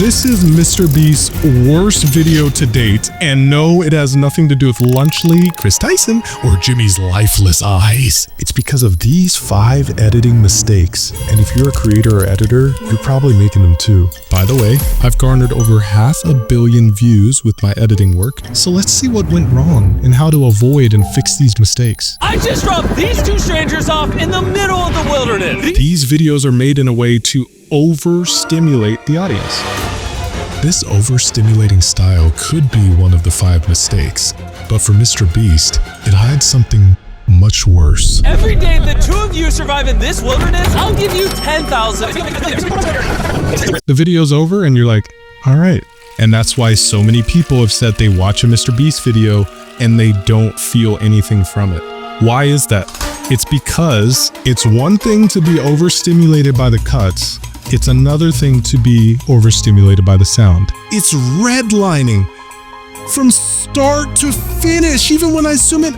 This is MrBeast's worst video to date, and no, it has nothing to do with Lunchley, Chris Tyson, or Jimmy's lifeless eyes. It's because of these 5 editing mistakes, and if you're a creator or editor, you're probably making them too. By the way, I've garnered over 500 million views with my editing work, so let's see what went wrong and how to avoid and fix these mistakes. I just dropped these 2 strangers off in the middle of the wilderness. These videos are made in a way to overstimulate the audience. This overstimulating style could be one of the 5 mistakes, but for MrBeast, it hides something much worse. Every day the 2 of you survive in this wilderness, I'll give you 10,000. The video's over and you're like, all right. And that's why so many people have said they watch a MrBeast video and they don't feel anything from it. Why is that? It's because it's one thing to be overstimulated by the cuts. It's another thing to be overstimulated by the sound. It's redlining from start to finish, even when I zoom in.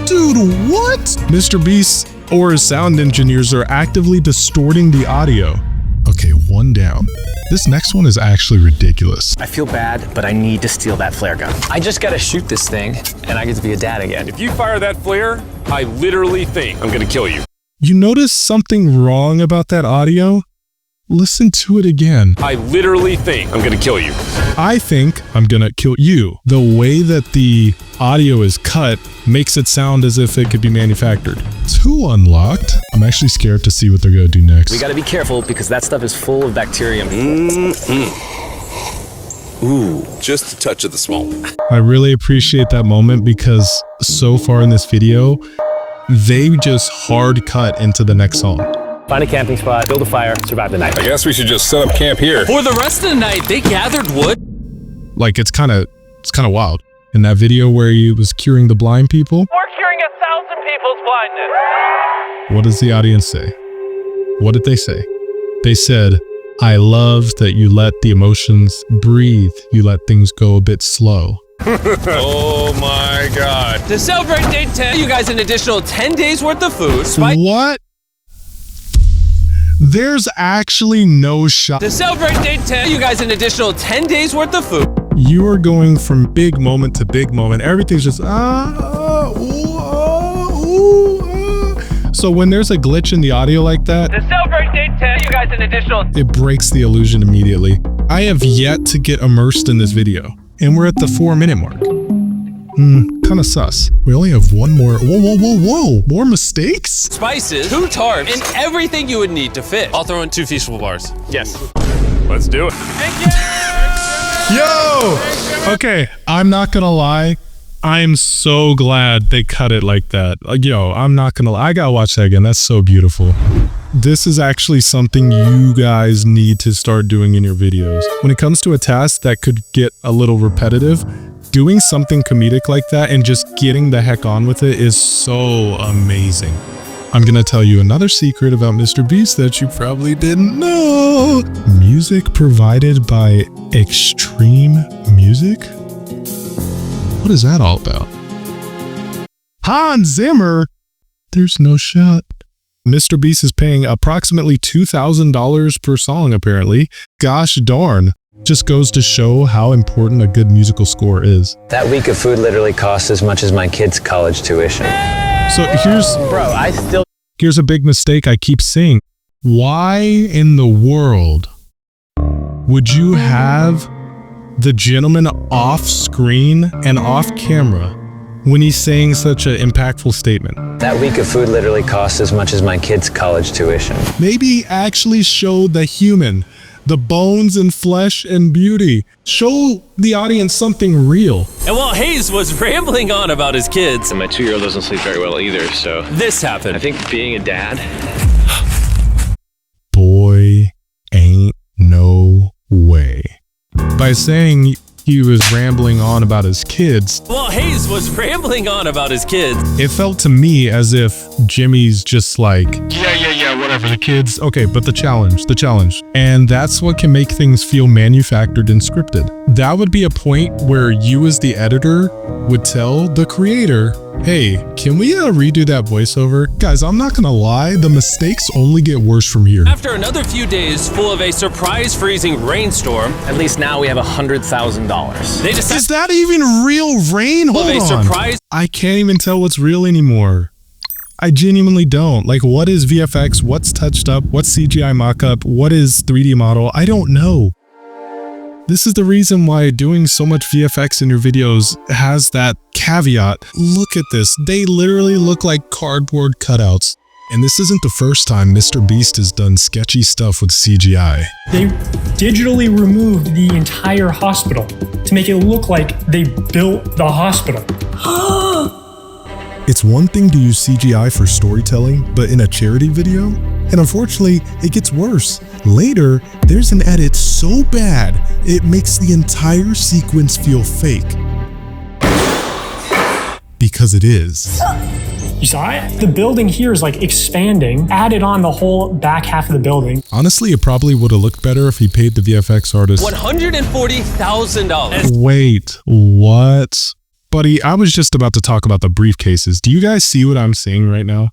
Dude, what? MrBeast or his sound engineers are actively distorting the audio. Okay, 1 down. This next one is actually ridiculous. I feel bad, but I need to steal that flare gun. I just gotta shoot this thing, and I get to be a dad again. If you fire that flare, I literally think I'm gonna kill you. You notice something wrong about that audio? Listen to it again. I literally think I'm gonna kill you. I think I'm gonna kill you. The way that the audio is cut makes it sound as if it could be manufactured. 2 unlocked. I'm actually scared to see what they're gonna do next. We gotta be careful because that stuff is full of bacterium. Ooh, just a touch of the smoke. I really appreciate that moment because so far in this video, they just hard cut into the next song. Find a camping spot, build a fire, survive the night. I guess we should just set up camp here. For the rest of the night, they gathered wood. Like it's kind of wild. In that video where he was curing the blind people, We're curing 1,000 people's blindness. what does the audience say? What did they say? They said, I love that you let the emotions breathe. You let things go a bit slow. Oh my God. To celebrate day 10, you guys an additional 10 days worth of food. What? There's actually no shot. To celebrate day 10, you guys an additional 10 days worth of food. You are going from big moment to big moment. Everything's just So when there's a glitch in the audio like that, To celebrate day 10, you guys an additional. it breaks the illusion immediately. I have yet to get immersed in this video, and we're at the 4-minute mark. Kind of sus. We only have 1 more. Whoa. More mistakes? Spices, 2 tarps, and everything you would need to fish. I'll throw in 2 feastable bars. Yes. Let's do it. Yo! Okay, I'm not gonna lie. I'm so glad they cut it like that. Like, yo, I'm not gonna lie. I gotta watch that again. That's so beautiful. This is actually something you guys need to start doing in your videos. When it comes to a task that could get a little repetitive, doing something comedic like that and just getting the heck on with it is so amazing. I'm gonna tell you another secret about MrBeast that you probably didn't know. Music provided by Extreme Music? What is that all about? Hans Zimmer? There's no shot. MrBeast is paying approximately $2,000 per song apparently. Gosh darn. Just goes to show how important a good musical score is. That week of food literally costs as much as my kid's college tuition. So here's a big mistake I keep seeing. Why in the world would you have the gentleman off screen and off camera when he's saying such an impactful statement? That week of food literally costs as much as my kid's college tuition. Maybe actually show the human, the bones and flesh and beauty. Show the audience something real. And while Hayes was rambling on about his kids, And my 2-year-old doesn't sleep very well either, so this happened. I think being a dad. Boy, ain't no way. By saying, he was rambling on about his kids. Well, Hayes was rambling on about his kids. It felt to me as if Jimmy's just like, yeah, whatever, the kids. Okay, but the challenge. And that's what can make things feel manufactured and scripted. That would be a point where you as the editor would tell the creator, hey, can we redo that voiceover? Guys, I'm not gonna lie, the mistakes only get worse from here. After another few days full of a surprise freezing rainstorm, At least now we have $100,000. they decided Is that even real rain? Hold a on. surprise. I can't even tell what's real anymore. I genuinely don't. Like, what is VFX? What's touched up? What's CGI mock-up? What is 3D model? I don't know. This is the reason why doing so much VFX in your videos has that caveat. Look at this. They literally look like cardboard cutouts. And this isn't the first time MrBeast has done sketchy stuff with CGI. They digitally removed the entire hospital to make it look like they built the hospital. It's one thing to use CGI for storytelling, but in a charity video? And unfortunately, it gets worse. Later, there's an edit so bad, it makes the entire sequence feel fake. Because it is. You saw it? The building here is like expanding, added on the whole back half of the building. Honestly, it probably would have looked better if he paid the VFX artist. $140,000. Wait, what? Buddy, I was just about to talk about the briefcases. Do you guys see what I'm seeing right now?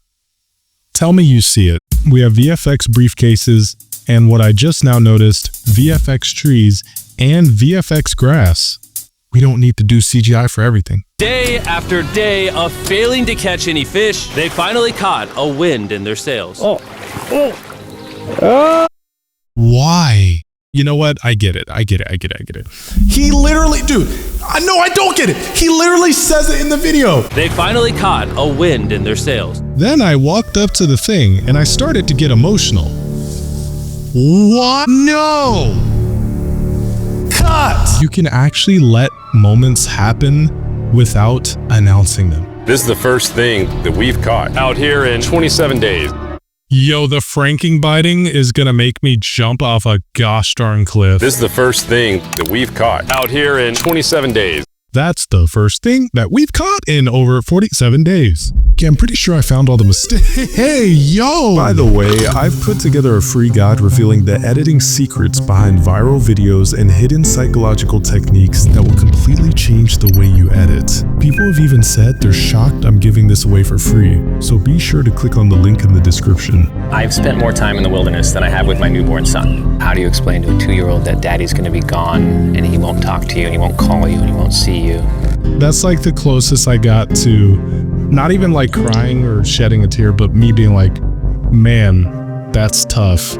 Tell me you see it. We have VFX briefcases, and what I just now noticed, VFX trees and VFX grass. We don't need to do CGI for everything. Day after day of failing to catch any fish, they finally caught a wind in their sails. Why? You know what? I get it. He literally, dude, I don't get it. He literally says it in the video. They finally caught a wind in their sails. Then I walked up to the thing and I started to get emotional. What? No! Cut! You can actually let moments happen without announcing them. This is the first thing that we've caught out here in 27 days. Yo, the franking biting is gonna make me jump off a gosh darn cliff. This is the first thing that we've caught out here in 27 days. That's the first thing that we've caught in over 47 days. Okay, I'm pretty sure I found all the mistakes. Hey, yo! By the way, I've put together a free guide revealing the editing secrets behind viral videos and hidden psychological techniques that will completely change the way you edit. People have even said they're shocked I'm giving this away for free, so be sure to click on the link in the description. I've spent more time in the wilderness than I have with my newborn son. How do you explain to a 2-year-old that daddy's gonna be gone and he won't talk to you and he won't call you and he won't see you? That's like the closest I got to not even like crying or shedding a tear, but me being like, man, that's tough.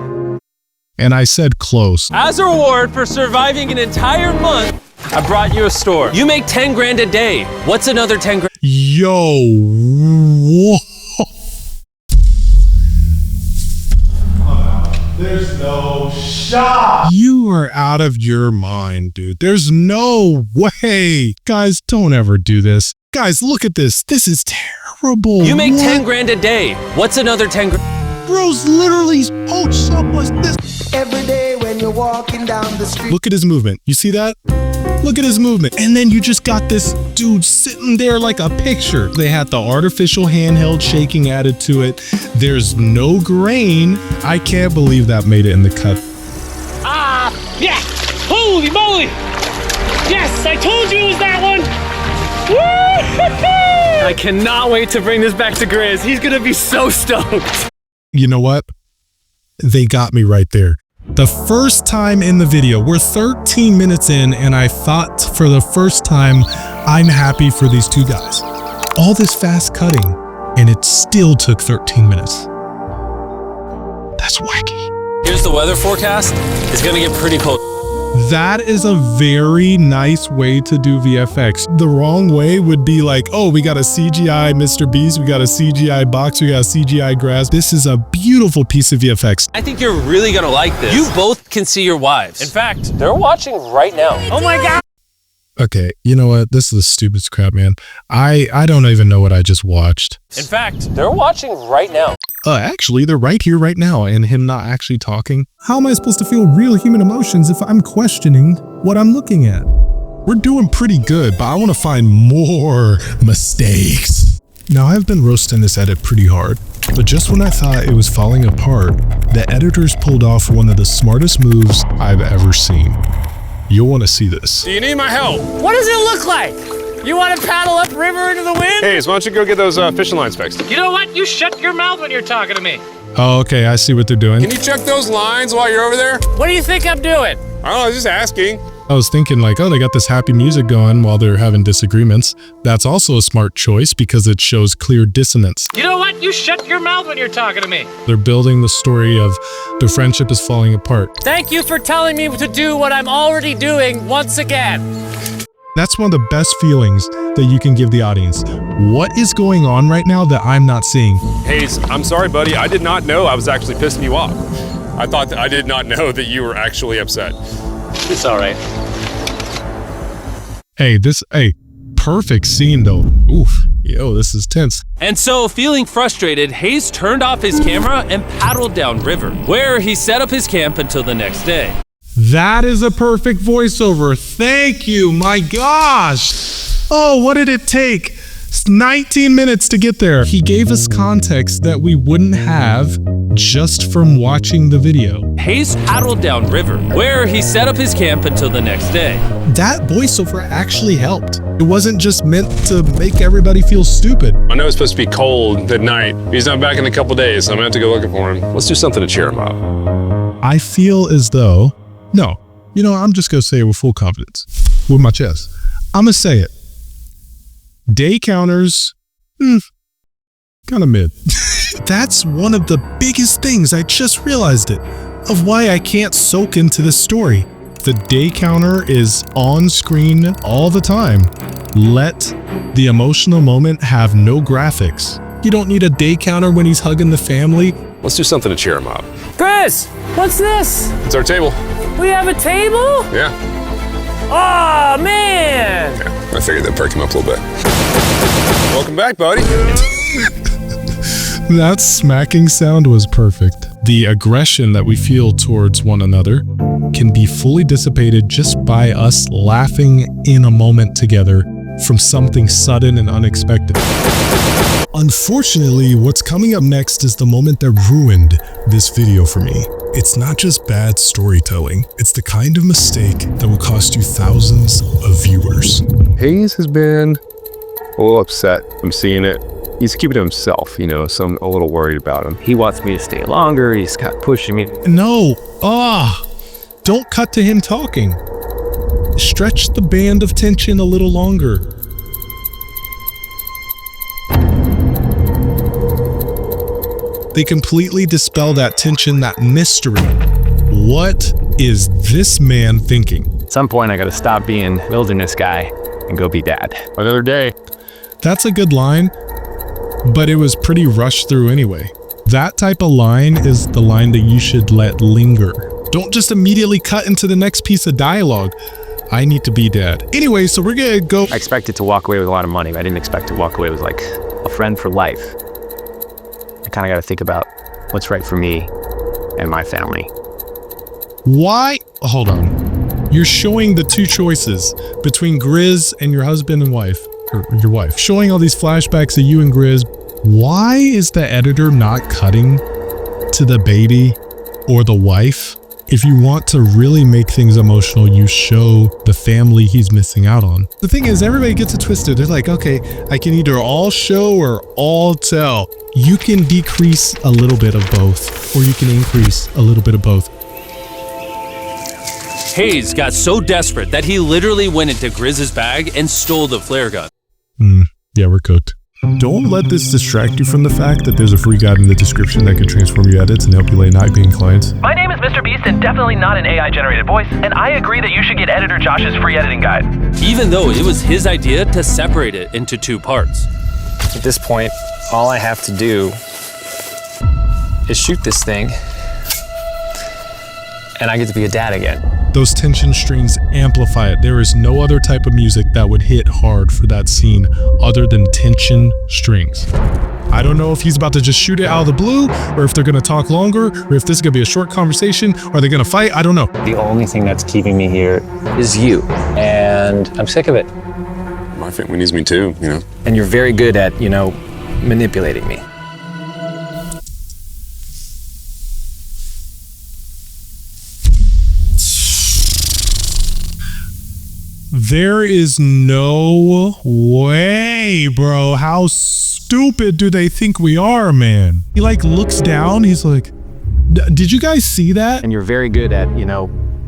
And I said close. As a reward for surviving an entire month, I brought you a store. You make 10 grand a day. What's another 10 grand? Yo, whoa. There's no shot. You are out of your mind, dude. There's no way. Guys, don't ever do this. Guys, look at this. This is terrible. You make 10 grand a day. What's another 10 grand? Bro's literally poached up was this. Every day when you're walking down the street. Look at his movement. You see that? Look at his movement. And then you just got this dude sitting there like a picture. They had the artificial handheld shaking added to it. There's no grain. I can't believe that made it in the cut. Yeah! Holy moly! Yes, I told you it was that one! Woo! I cannot wait to bring this back to Grizz. He's gonna be so stoked. You know what? They got me right there. The first time in the video, we're 13 minutes in, and I thought for the first time, I'm happy for these two guys. All this fast cutting, and it still took 13 minutes. That's wacky. Here's the weather forecast. It's gonna get pretty cold. That is a very nice way to do VFX. The wrong way would be like, oh, we got a CGI MrBeast, we got a CGI box, we got a CGI grass. This is a beautiful piece of VFX. I think you're really gonna like this. You both can see your wives. In fact, they're watching right now. Oh my God! Okay, you know what? This is the stupidest crap, man. I don't even know what I just watched. In fact, they're watching right now. Actually, they're right here, right now, and him not actually talking. How am I supposed to feel real human emotions if I'm questioning what I'm looking at? We're doing pretty good, but I want to find more mistakes. Now, I've been roasting this edit pretty hard, but just when I thought it was falling apart, the editors pulled off one of the smartest moves I've ever seen. You'll want to see this. Do you need my help? What does it look like? You want to paddle upriver into the wind? Hey, why don't you go get those fishing lines fixed? You know what? You shut your mouth when you're talking to me. Oh, okay, I see what they're doing. Can you check those lines while you're over there? What do you think I'm doing? I don't know, I was just asking. I was thinking like, oh, they got this happy music going while they're having disagreements. That's also a smart choice because it shows clear dissonance. You know what? You shut your mouth when you're talking to me. They're building the story of their friendship is falling apart. Thank you for telling me to do what I'm already doing once again. That's one of the best feelings that you can give the audience. What is going on right now that I'm not seeing? Hayes, I'm sorry, buddy. I did not know I was actually pissing you off. I did not know that you were actually upset. It's all right. Hey, perfect scene though. Oof, yo, this is tense. And so, feeling frustrated, Hayes turned off his camera and paddled down river, where he set up his camp until the next day. That is a perfect voiceover. Thank you, my gosh. Oh, what did it take? 19 minutes to get there. He gave us context that we wouldn't have just from watching the video. Hayes paddled down river, where he set up his camp until the next day. That voiceover actually helped. It wasn't just meant to make everybody feel stupid. I know it's supposed to be cold at night. He's not back in a couple days, so I'm gonna have to go looking for him. Let's do something to cheer him up. I feel as though, no, I'm just gonna say it with full confidence, with my chest. I'm gonna say it. Day counters, kind of mid. That's one of the biggest things, I just realized it, of why I can't soak into this story. The day counter is on screen all the time. Let the emotional moment have no graphics. You don't need a day counter when he's hugging the family. Let's do something to cheer him up. Chris, what's this? It's our table. We have a table? Yeah. Oh, man. I figured that'd perk him up a little bit. Welcome back, buddy. That smacking sound was perfect. The aggression that we feel towards one another can be fully dissipated just by us laughing in a moment together from something sudden and unexpected. Unfortunately, what's coming up next is the moment that ruined this video for me. It's not just bad storytelling, it's the kind of mistake that will cost you thousands of viewers. Hayes has been a little upset. I'm seeing it. He's keeping to himself, so I'm a little worried about him. He wants me to stay longer. He's kind of pushing me. No, don't cut to him talking. Stretch the band of tension a little longer. They completely dispel that tension, that mystery. What is this man thinking? At some point, I gotta stop being wilderness guy and go be dad. Another day. That's a good line, but it was pretty rushed through anyway. That type of line is the line that you should let linger. Don't just immediately cut into the next piece of dialogue. I need to be dad. Anyway, so we're gonna go. I expected to walk away with a lot of money, but I didn't expect to walk away with like a friend for life. I kind of got to think about what's right for me and my family. Why? Hold on. You're showing the two choices between Grizz and your husband and wife, or your wife. Showing all these flashbacks of you and Grizz. Why is the editor not cutting to the baby or the wife? If you want to really make things emotional, you show the family he's missing out on. The thing is, everybody gets it twisted. They're like, okay, I can either all show or all tell. You can decrease a little bit of both, or you can increase a little bit of both. Hayes got so desperate that he literally went into Grizz's bag and stole the flare gun. Yeah, we're cooked. Don't let this distract you from the fact that there's a free guide in the description that can transform your edits and help you late night being clients. My name is MrBeast and definitely not an AI-generated voice, and I agree that you should get Editor Josh's free editing guide. Even though it was his idea to separate it into two parts. At this point, all I have to do is shoot this thing, and I get to be a dad again. Those tension strings amplify it. There is no other type of music that would hit hard for that scene other than tension strings. I don't know if he's about to just shoot it out of the blue, or if they're gonna talk longer, or if this is gonna be a short conversation. Are they gonna fight? I don't know. The only thing that's keeping me here is you. And and I'm sick of it. My family needs me too, you know. And you're very good at, manipulating me. There is no way, bro. How stupid do they think we are, man? He like looks down. He's like, did you guys see that? And you're very good at,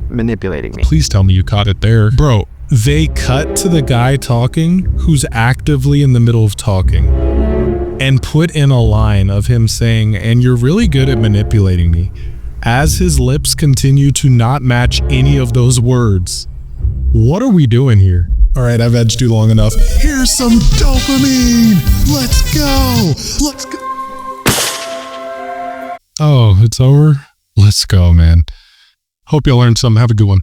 manipulating me. Please tell me you caught it there. Bro, they cut to the guy talking who's actively in the middle of talking and put in a line of him saying, and you're really good at manipulating me, as his lips continue to not match any of those words. What are we doing here? All right, I've edged you long enough. Here's some dopamine. Let's go. Let's go. Oh, it's over? Let's go, man. Hope you learned something. Have a good one.